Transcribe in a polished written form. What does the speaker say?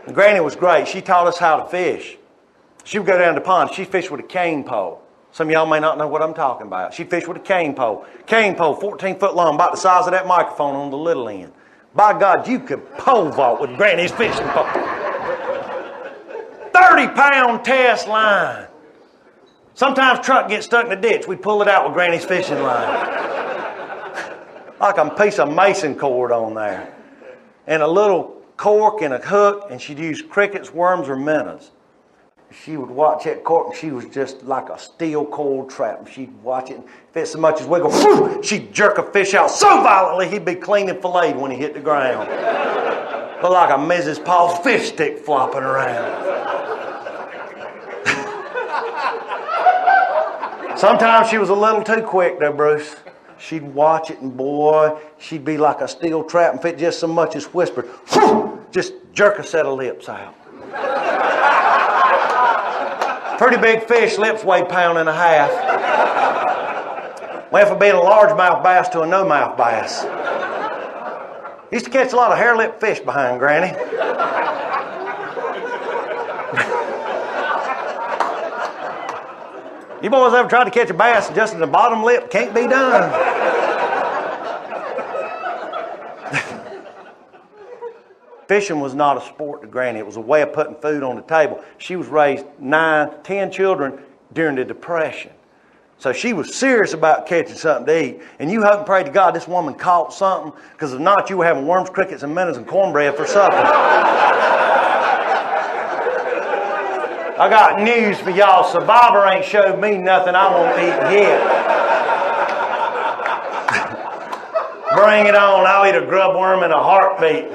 And Granny was great. She taught us how to fish. She would go down the pond. She fished with a cane pole. Some of y'all may not know what I'm talking about. She fished with a cane pole. Cane pole, 14 foot long, about the size of that microphone on the little end. By God, you could pole vault with Granny's fishing pole. 30-pound test line. Sometimes truck gets stuck in the ditch. We pull it out with Granny's fishing line. Like a piece of mason cord on there. And a little cork and a hook, and she'd use crickets, worms, or minnows. She would watch that cork, and she was just like a steel coiled trap. And she'd watch it, and if it so much as wiggle, whoo, she'd jerk a fish out so violently he'd be clean and filleted when he hit the ground. Looked like a Mrs. Paul's fish stick flopping around. Sometimes she was a little too quick though, Bruce. She'd watch it, and boy, she'd be like a steel trap, and if it just so much as whispered, whoo, just jerk a set of lips out. Pretty big fish, lips weigh 1.5 pounds. Went from being a largemouth bass to a no-mouth bass. Used to catch a lot of hair-lipped fish behind Granny. You boys ever tried to catch a bass just in the bottom lip? Can't be done. Fishing was not a sport to Granny. It was a way of putting food on the table. She was raised 9, 10 children during the Depression. So she was serious about catching something to eat. And you hope and pray to God this woman caught something, because if not, you were having worms, crickets, and minnows and cornbread for supper. I got news for y'all. Survivor ain't showed me nothing I won't eat yet. Bring it on. I'll eat a grub worm in a heartbeat.